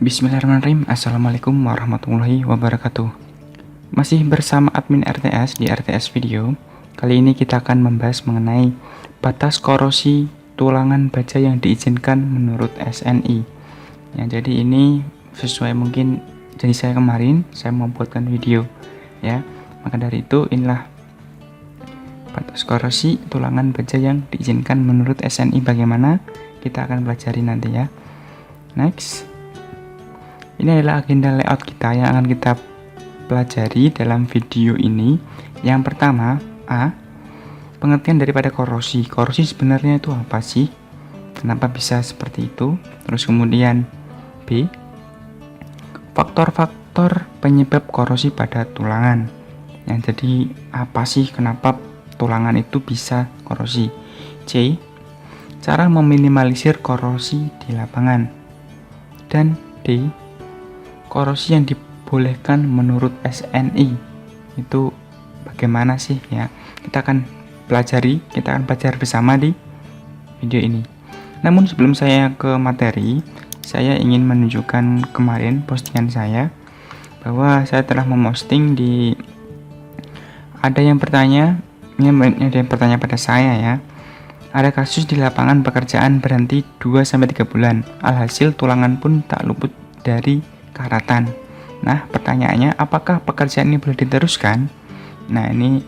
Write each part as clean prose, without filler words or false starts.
Bismillahirrahmanirrahim. Assalamualaikum warahmatullahi wabarakatuh. Masih bersama admin RTS di RTS Video. Kali ini kita akan membahas mengenai batas korosi tulangan baja yang diizinkan menurut SNI. Ya, jadi ini sesuai mungkin janji saya kemarin, saya membuatkan video ya. Maka dari itu inilah batas korosi tulangan baja yang diizinkan menurut SNI. Bagaimana? Kita akan pelajari nanti ya. Next. Ini adalah agenda layout kita yang akan kita pelajari dalam video ini. Yang pertama, A. Pengertian daripada korosi. Korosi sebenarnya itu apa sih? Kenapa bisa seperti itu? Terus kemudian B. Faktor-faktor penyebab korosi pada tulangan. Jadi apa sih kenapa tulangan itu bisa korosi? C. Cara meminimalisir korosi di lapangan. Dan D. Korosi yang dibolehkan menurut SNI itu bagaimana sih ya? Kita akan pelajari bersama di video ini. Namun sebelum saya ke materi, saya ingin menunjukkan kemarin postingan saya bahwa saya telah memposting ada yang bertanya pada saya ya. Ada kasus di lapangan pekerjaan berhenti 2-3 bulan. Alhasil tulangan pun tak luput dari karatan. Nah, pertanyaannya, apakah pekerjaan ini boleh diteruskan? Nah, ini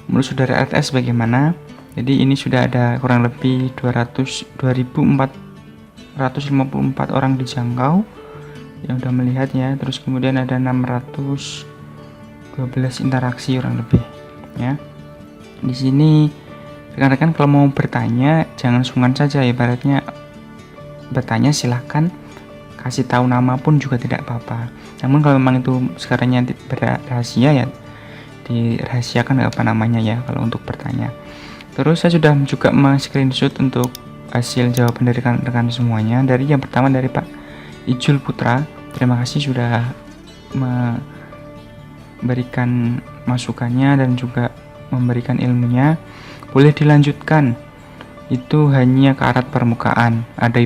menurut saudara RTS bagaimana? Jadi ini sudah ada kurang lebih 2.454 orang dijangkau yang sudah melihat ya. Terus kemudian ada 612 interaksi orang lebih ya. Di sini rekan-rekan kalau mau bertanya jangan sungkan saja, ibaratnya bertanya silahkan, kasih tahu nama pun juga tidak apa-apa. Namun kalau memang itu sekarangnya rahasia ya dirahasiakan, nggak apa namanya ya kalau untuk bertanya. Terus saya sudah juga screenshot untuk hasil jawaban dari rekan-rekan semuanya. Dari yang pertama dari Pak Ijul Putra, terima kasih sudah memberikan masukannya dan juga memberikan ilmunya. Boleh dilanjutkan. Itu hanya karat permukaan. Ada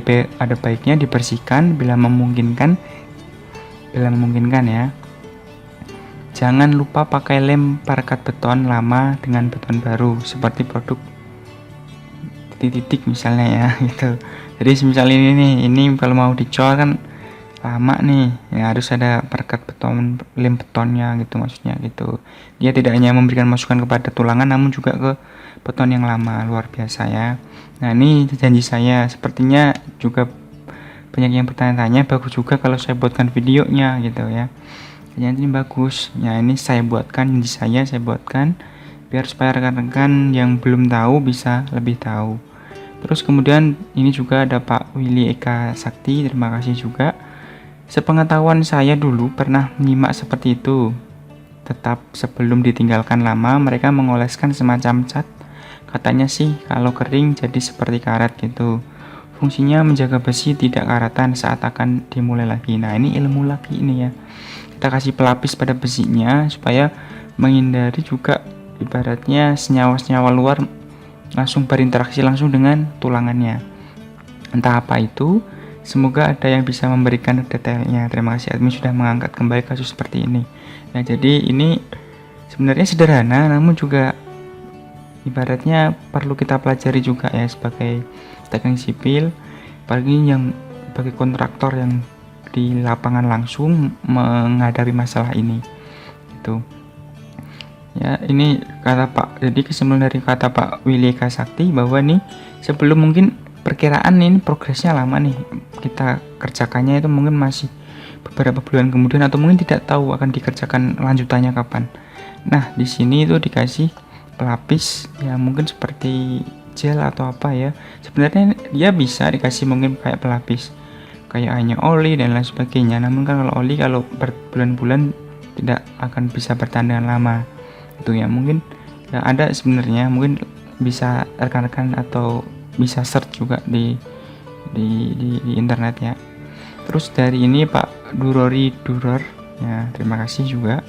baiknya dibersihkan bila memungkinkan ya. Jangan lupa pakai lem parket beton lama dengan beton baru seperti produk titik-titik misalnya ya gitu. Jadi misal ini kalau mau dicor kan lama nih ya, harus ada parket beton, lem betonnya gitu maksudnya gitu. Dia tidak hanya memberikan masukan kepada tulangan namun juga ke beton yang lama. Luar biasa ya. Nah, ini janji saya, sepertinya juga banyak yang bertanya-tanya, bagus juga kalau saya buatkan videonya gitu ya. Jadi ini bagus ya, ini saya buatkan, janji saya buatkan biar supaya rekan-rekan yang belum tahu bisa lebih tahu. Terus kemudian ini juga ada Pak Willy Eka Sakti, terima kasih juga. Sepengetahuan saya dulu pernah menyimak seperti itu. Tetap sebelum ditinggalkan lama mereka mengoleskan semacam cat. Katanya sih kalau kering jadi seperti karat gitu. Fungsinya menjaga besi tidak karatan saat akan dimulai lagi. Nah, ini ilmu lagi ini ya. Kita kasih pelapis pada besinya supaya menghindari juga ibaratnya senyawa-senyawa luar langsung berinteraksi langsung dengan tulangannya. Entah apa itu, semoga ada yang bisa memberikan detailnya. Terima kasih admin sudah mengangkat kembali kasus seperti ini. Nah, jadi ini sebenarnya sederhana namun juga ibaratnya perlu kita pelajari juga ya sebagai teknik sipil, apalagi yang sebagai kontraktor yang di lapangan langsung menghadapi masalah ini gitu ya. Ini kata Pak, jadi kesimpulan dari kata Pak Willy Eka Sakti bahwa nih sebelum mungkin perkiraan ini progresnya lama nih, kita kerjakannya itu mungkin masih beberapa bulan kemudian atau mungkin tidak tahu akan dikerjakan lanjutannya kapan. Nah, di sini itu dikasih pelapis ya, mungkin seperti gel atau apa ya. Sebenarnya dia bisa dikasih mungkin kayak pelapis kayak hanya oli dan lain sebagainya. Namun kan kalau oli kalau berbulan-bulan tidak akan bisa bertahan dengan lama itu ya. Mungkin ya ada sebenarnya, mungkin bisa rekan-rekan atau bisa search juga di internet ya. Terus dari ini Pak Durori Duror ya, terima kasih juga.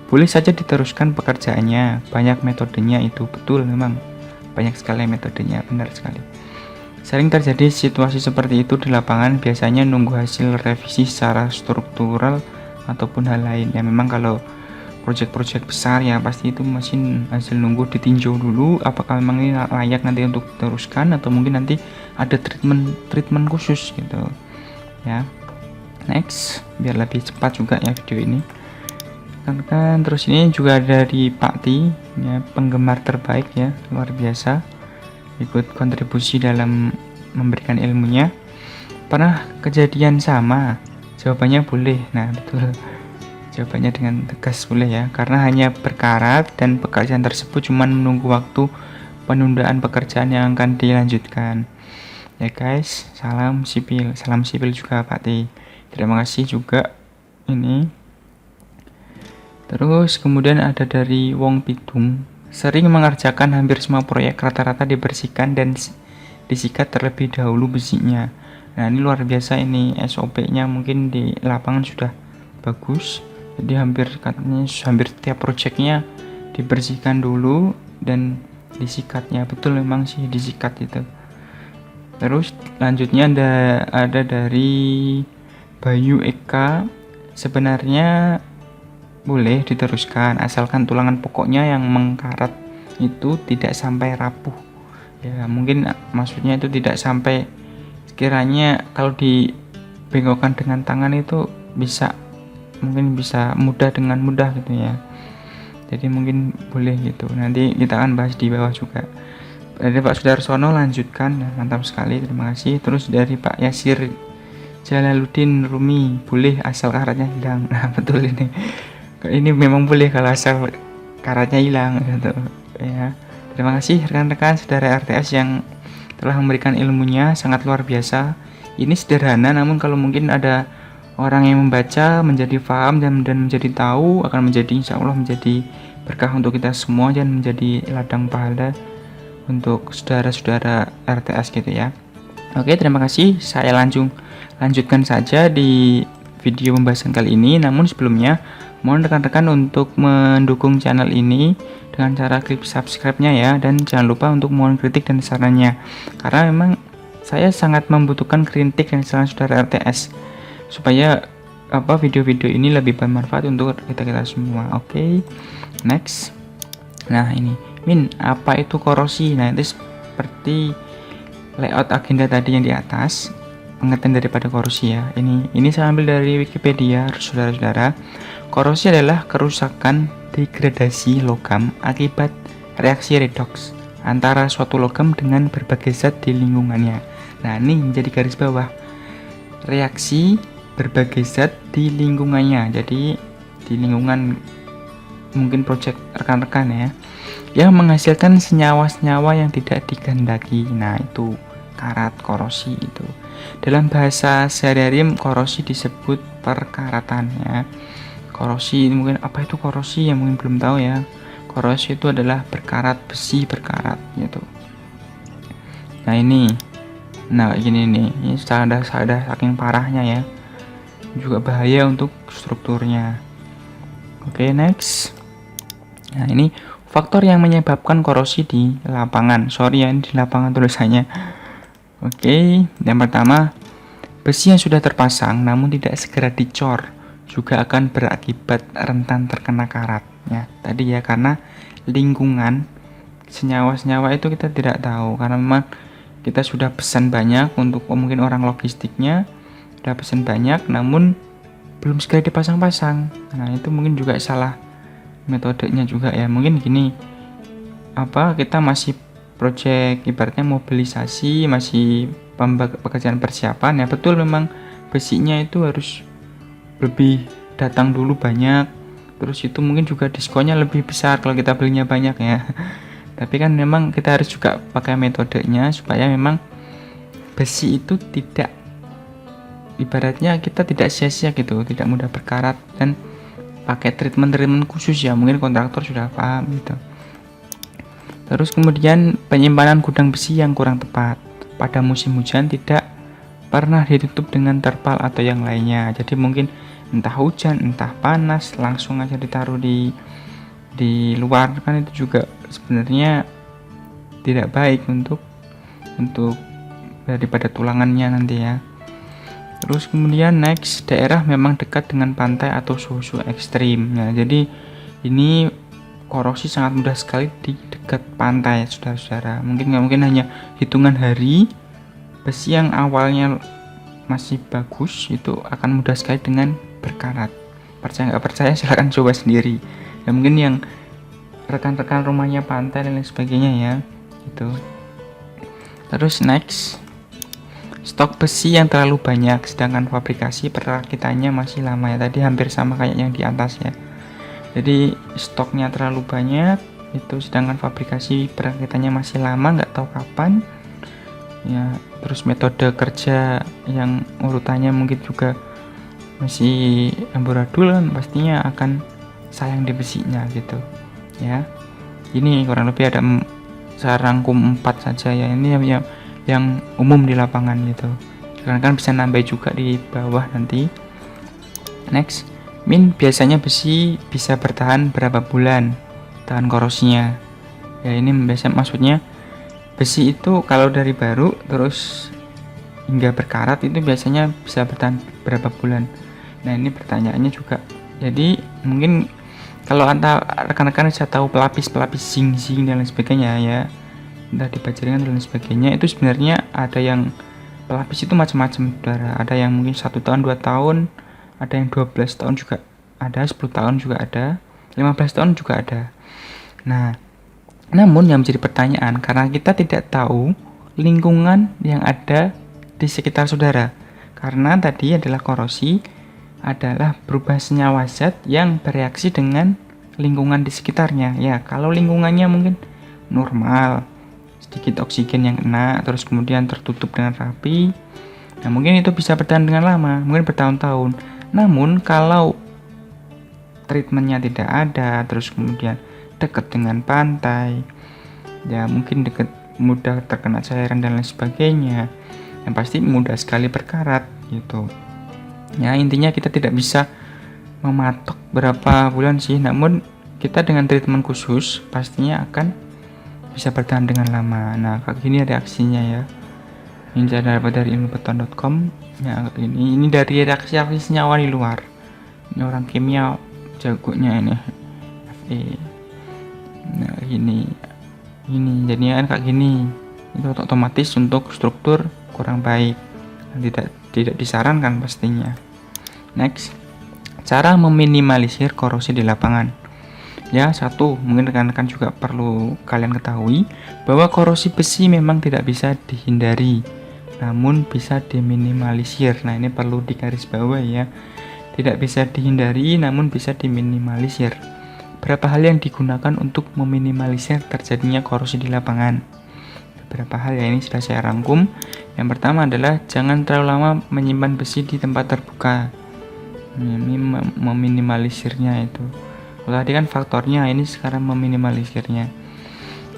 Boleh saja diteruskan pekerjaannya, banyak metodenya itu, betul memang banyak sekali metodenya, benar sekali. Sering terjadi situasi seperti itu di lapangan, biasanya nunggu hasil revisi secara struktural ataupun hal lain. Ya memang kalau proyek-proyek besar ya pasti itu mesin hasil nunggu ditinjau dulu apakah memang ini layak nanti untuk diteruskan atau mungkin nanti ada treatment khusus gitu ya. Next, biar lebih cepat juga ya video ini. Kan terus ini juga ada di Pak Ti ya, penggemar terbaik ya, luar biasa, ikut kontribusi dalam memberikan ilmunya. Pernah kejadian sama? Jawabannya boleh. Nah betul, jawabannya dengan tegas boleh ya, karena hanya berkarat dan pekerjaan tersebut cuma menunggu waktu penundaan pekerjaan yang akan dilanjutkan ya guys. Salam sipil juga Pak T. Terima kasih juga ini. Terus kemudian ada dari Wong Pitung, sering mengerjakan hampir semua proyek, rata-rata dibersihkan dan disikat terlebih dahulu besinya. Nah ini luar biasa, ini SOP-nya mungkin di lapangan sudah bagus. Jadi katanya hampir setiap proyeknya dibersihkan dulu dan disikatnya. Betul memang sih disikat itu. Terus lanjutnya ada dari Bayu Eka, sebenarnya boleh diteruskan asalkan tulangan pokoknya yang mengkarat itu tidak sampai rapuh ya, mungkin maksudnya itu tidak sampai, sekiranya kalau dibengkokkan dengan tangan itu mungkin bisa dengan mudah gitu ya. Jadi mungkin boleh gitu, nanti kita akan bahas di bawah juga. Dari Pak Sudarsono lanjutkan ya, mantap sekali, terima kasih. Terus dari Pak Yasir Jalaluddin Rumi, boleh asal karatnya hilang. Nah betul, ini memang boleh kalau asal karatnya hilang gitu ya. Terima kasih rekan-rekan saudara RTS yang telah memberikan ilmunya, sangat luar biasa. Ini sederhana, namun kalau mungkin ada orang yang membaca menjadi paham dan menjadi tahu, akan menjadi insya Allah menjadi berkah untuk kita semua dan menjadi ladang pahala untuk saudara-saudara RTS gitu ya. Oke, terima kasih. Saya lanjutkan saja di video pembahasan kali ini. Namun sebelumnya mohon rekan-rekan untuk mendukung channel ini dengan cara klik subscribe-nya ya, dan jangan lupa untuk mohon kritik dan sarannya, karena memang saya sangat membutuhkan kritik dan saran saudara RTS supaya video-video ini lebih bermanfaat untuk kita semua. Oke, next. Nah ini apa itu korosi? Nah itu seperti layout agenda tadi yang di atas, pengertian daripada korosi ya. Ini saya ambil dari Wikipedia, saudara-saudara. Korosi adalah kerusakan degradasi logam akibat reaksi redoks antara suatu logam dengan berbagai zat di lingkungannya. Nah ini menjadi garis bawah, reaksi berbagai zat di lingkungannya. Jadi di lingkungan mungkin proyek rekan-rekan ya, yang menghasilkan senyawa-senyawa yang tidak dikehendaki. Nah itu karat, korosi itu. Dalam bahasa sehari-hari korosi disebut perkaratan ya. Korosi mungkin apa itu korosi yang mungkin belum tahu ya. Korosi itu adalah berkarat, besi berkarat gitu. Nah ini, gini nih, ini sudah saking parahnya ya, juga bahaya untuk strukturnya. Oke, next. Nah ini faktor yang menyebabkan korosi di lapangan. Sorry ya, di lapangan tulisannya. Oke, yang pertama, besi yang sudah terpasang namun tidak segera dicor juga akan berakibat rentan terkena karat ya. Tadi ya, karena lingkungan, senyawa-senyawa itu kita tidak tahu, karena memang kita sudah pesan banyak untuk mungkin orang logistiknya sudah pesan banyak namun belum segera dipasang-pasang. Nah itu mungkin juga salah metodenya juga ya. Mungkin gini, kita masih project ibaratnya mobilisasi, masih pekerjaan persiapan ya. Betul, memang besinya itu harus lebih datang dulu banyak, terus itu mungkin juga diskonnya lebih besar kalau kita belinya banyak ya. Tapi kan memang kita harus juga pakai metodenya supaya memang besi itu tidak, ibaratnya kita tidak sia-sia gitu, tidak mudah berkarat, dan pakai treatment khusus ya. Mungkin kontraktor sudah paham gitu. Terus kemudian penyimpanan gudang besi yang kurang tepat pada musim hujan, tidak pernah ditutup dengan terpal atau yang lainnya. Jadi mungkin entah hujan entah panas langsung aja ditaruh di luar, kan itu juga sebenarnya tidak baik untuk daripada tulangannya nanti ya. Terus kemudian next, daerah memang dekat dengan pantai atau suhu ekstrim. Nah, jadi ini korosi sangat mudah sekali di dekat pantai, saudara-saudara. Mungkin hanya hitungan hari, besi yang awalnya masih bagus itu akan mudah sekali dengan berkarat. Percaya nggak percaya silahkan coba sendiri. Ya mungkin yang rekan-rekan rumahnya pantai dan lain sebagainya ya, gitu. Terus next, stok besi yang terlalu banyak sedangkan fabrikasi perakitannya masih lama ya. Tadi hampir sama kayak yang di atas ya. Jadi stoknya terlalu banyak itu sedangkan fabrikasi perakitannya masih lama, nggak tahu kapan ya. Terus metode kerja yang urutannya mungkin juga masih amburadul kan, pastinya akan sayang di besinya gitu ya. Ini kurang lebih ada saya rangkum 4 saja ya. Ini yang umum di lapangan gitu. Kan bisa nambah juga di bawah nanti. Next, biasanya besi bisa bertahan berapa bulan tahan korosinya. Ya ini biasa maksudnya besi itu kalau dari baru terus hingga berkarat itu biasanya bisa bertahan berapa bulan. Nah ini pertanyaannya juga. Jadi mungkin kalau rekan-rekan bisa tahu pelapis zinc dan lain sebagainya ya, entah di bajaringan dan lain sebagainya, itu sebenarnya ada yang pelapis itu macam-macam, saudara. Ada yang mungkin 1 tahun 2 tahun, ada yang 12 tahun juga ada, 10 tahun juga ada, 15 tahun juga ada. Nah namun yang menjadi pertanyaan, karena kita tidak tahu lingkungan yang ada di sekitar saudara, karena tadi adalah korosi adalah berubah senyawa zat yang bereaksi dengan lingkungan di sekitarnya ya. Kalau lingkungannya mungkin normal, sedikit oksigen yang kena, terus kemudian tertutup dengan rapi, nah mungkin itu bisa bertahan dengan lama, mungkin bertahun-tahun. Namun kalau treatmentnya tidak ada, terus kemudian dekat dengan pantai ya, mungkin dekat, mudah terkena cairan dan lain sebagainya, yang pasti mudah sekali berkarat gitu ya. Intinya kita tidak bisa mematok berapa bulan sih, namun kita dengan treatment khusus pastinya akan bisa bertahan dengan lama. Nah kayak gini reaksinya ya, ini saya dapat dari ilmubeton.com ya. Ini dari reaksi senyawa di luar, ini orang kimia jagonya ini. Nah ini jadinya kan kayak gini, itu otomatis untuk struktur kurang baik, tidak disarankan pastinya. Next, cara meminimalisir korosi di lapangan ya. Satu, mungkin rekan-rekan juga perlu kalian ketahui bahwa korosi besi memang tidak bisa dihindari, namun bisa diminimalisir. Nah ini perlu digarisbawahi ya, tidak bisa dihindari namun bisa diminimalisir. Berapa hal yang digunakan untuk meminimalisir terjadinya korosi di lapangan. Beberapa hal ya, ini sudah saya rangkum. Yang pertama adalah jangan terlalu lama menyimpan besi di tempat terbuka. Ini meminimalisirnya itu. Kalau tadi kan faktornya, ini sekarang meminimalisirnya.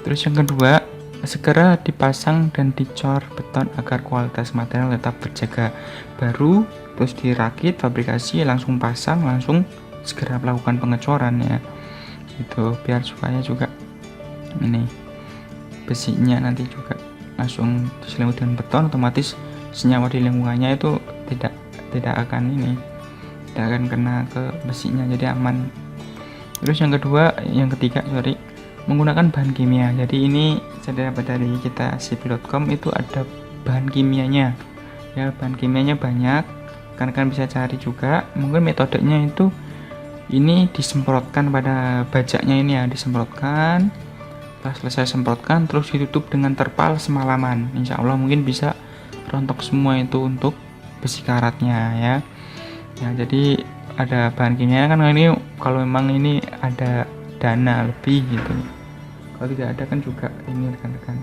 Terus yang kedua, segera dipasang dan dicor beton agar kualitas material tetap terjaga. Baru terus dirakit, fabrikasi, langsung pasang, langsung segera melakukan pengecoran ya. Itu biar supaya juga ini besinya nanti juga langsung diselimuti dengan beton, otomatis senyawa di lingkungannya itu tidak akan kena ke besinya, jadi aman. Terus yang ketiga menggunakan bahan kimia. Jadi ini saya dapat dari kita cp.com, itu ada bahan kimianya ya. Bahan kimianya banyak, kan bisa cari juga. Mungkin metodenya itu ini disemprotkan pada bajaknya ini ya, disemprotkan. Setelah selesai semprotkan terus ditutup dengan terpal semalaman, insya Allah mungkin bisa rontok semua itu untuk besi karatnya ya. Jadi ada bahan kimia kan, ini kalau memang ini ada dana lebih gitu. Kalau tidak ada kan juga ini rekan-rekan,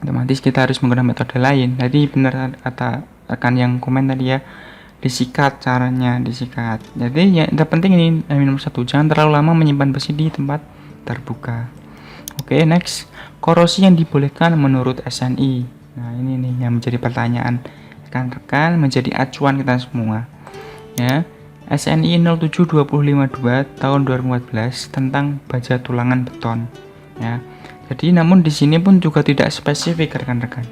otomatis kita harus menggunakan metode lain. Jadi benar kata rekan yang komen tadi ya, disikat, caranya disikat. Jadi yang terpenting ini nomor 1, jangan terlalu lama menyimpan besi di tempat terbuka. Oke, next, korosi yang dibolehkan menurut SNI. Nah ini nih yang menjadi pertanyaan rekan-rekan, menjadi acuan kita semua ya. SNI 07252 tahun 2014 tentang baja tulangan beton ya. Jadi namun di sini pun juga tidak spesifik rekan-rekan.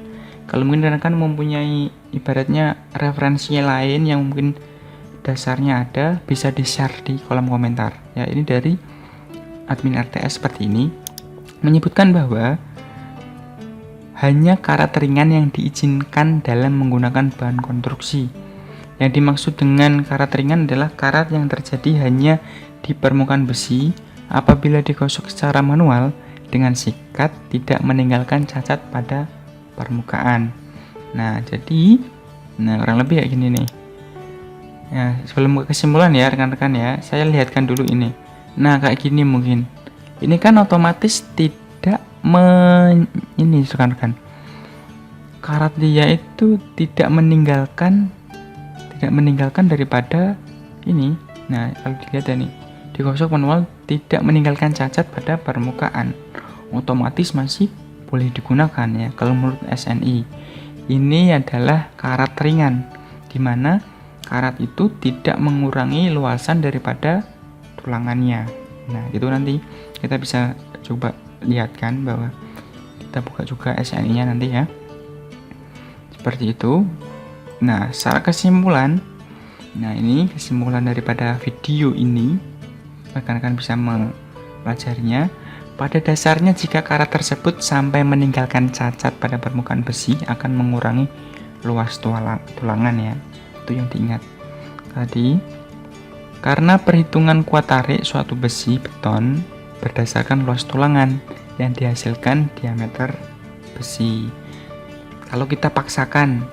Kalau mungkin rekan mempunyai ibaratnya referensi lain yang mungkin dasarnya ada, bisa di-share di kolom komentar. Ya, ini dari admin RTS seperti ini, menyebutkan bahwa hanya karat ringan yang diizinkan dalam menggunakan bahan konstruksi. Yang dimaksud dengan karat ringan adalah karat yang terjadi hanya di permukaan besi apabila digosok secara manual dengan sikat tidak meninggalkan cacat pada permukaan. Nah, jadi kurang lebih kayak gini nih. Ya, sebelum kesimpulan ya rekan-rekan ya, saya lihatkan dulu ini. Nah, kayak gini mungkin. Ini kan otomatis tidak ini rekan-rekan. Karat dia itu tidak meninggalkan daripada ini. Nah, kalau dilihat ya nih, digosok manual tidak meninggalkan cacat pada permukaan. Otomatis masih boleh digunakan ya. Kalau menurut SNI, ini adalah karat ringan, di mana karat itu tidak mengurangi luasan daripada tulangannya. Nah, itu nanti kita bisa coba lihatkan bahwa kita buka juga SNI-nya nanti ya. Seperti itu. Nah, secara kesimpulan, ini kesimpulan daripada video ini, rekan-rekan bisa mempelajarinya. Pada dasarnya jika karat tersebut sampai meninggalkan cacat pada permukaan besi akan mengurangi luas tulangan ya. Itu yang diingat tadi. Karena perhitungan kuat tarik suatu besi beton berdasarkan luas tulangan yang dihasilkan diameter besi. Kalau kita paksakan,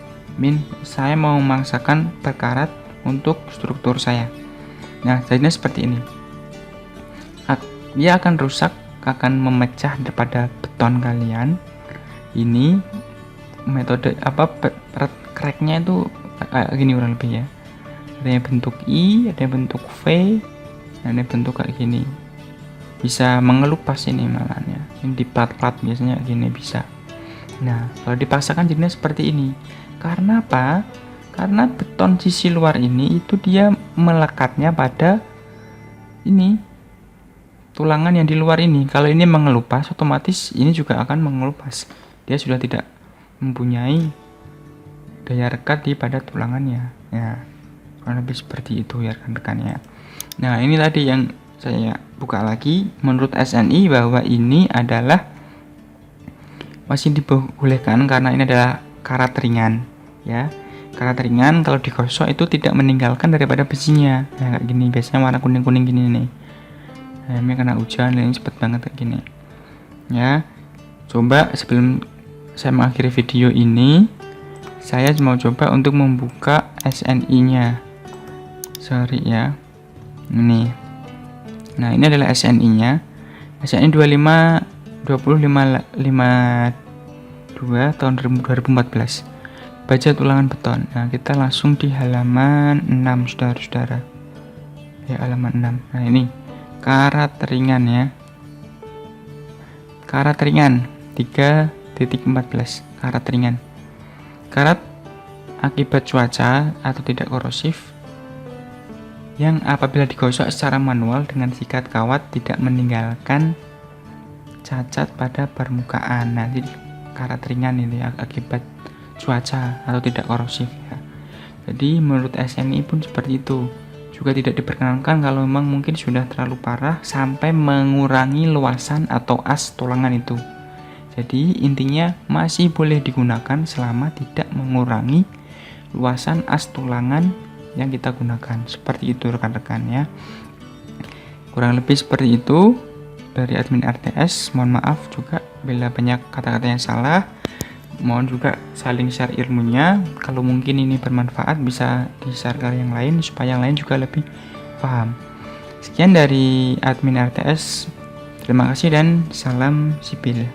saya mau memaksakan per karat untuk struktur saya. Nah, jadinya seperti ini. Dia akan rusak, akan memecah daripada beton kalian. Ini metode cracknya itu kayak gini kurang lebih ya. Ada yang bentuk I, ada yang bentuk V, ada yang bentuk kayak gini. Bisa mengelupas ini malahnya. Ini di plat-plat biasanya gini bisa. Nah, kalau dipaksakan jadinya seperti ini. Karena apa? Karena beton sisi luar ini itu dia melekatnya pada ini tulangan yang di luar ini. Kalau ini mengelupas, otomatis ini juga akan mengelupas. Dia sudah tidak mempunyai daya rekat di pada tulangannya. Ya, kurang lebih seperti itu ya rekan-rekan ya. Nah, ini tadi yang saya buka lagi. Menurut SNI bahwa ini adalah masih dibolehkan karena ini adalah karat ringan ya. Karat ringan kalau digosok itu tidak meninggalkan daripada besinya. Nah, kayak gini biasanya warna kuning-kuning gini nih. Nah, ini karena hujan ini cepet banget kayak gini. Ya. Coba sebelum saya mengakhiri video ini, saya mau coba untuk membuka SNI-nya. Sorry ya. Ini. Nah, ini adalah SNI-nya. SNI 2552 tahun 2014. Baja tulangan beton. Nah, kita langsung di halaman 6 saudara-saudara. Ya, halaman 6. Nah, ini karat ringan ya. Karat ringan 3.14. Karat ringan. Karat akibat cuaca atau tidak korosif yang apabila digosok secara manual dengan sikat kawat tidak meninggalkan cacat pada permukaan. Nanti karat ringan ini akibat cuaca atau tidak korosif ya. Jadi menurut SNI pun seperti itu. Juga tidak diperkenankan kalau memang mungkin sudah terlalu parah sampai mengurangi luasan atau as tulangan itu. Jadi intinya masih boleh digunakan selama tidak mengurangi luasan as tulangan yang kita gunakan. Seperti itu rekan-rekan ya. Kurang lebih seperti itu dari admin RTS. Mohon maaf juga bila banyak kata-kata yang salah. Mohon juga saling share ilmunya. Kalau mungkin ini bermanfaat bisa di-share ke yang lain supaya yang lain juga lebih paham. Sekian dari admin RTS. Terima kasih dan salam sipil.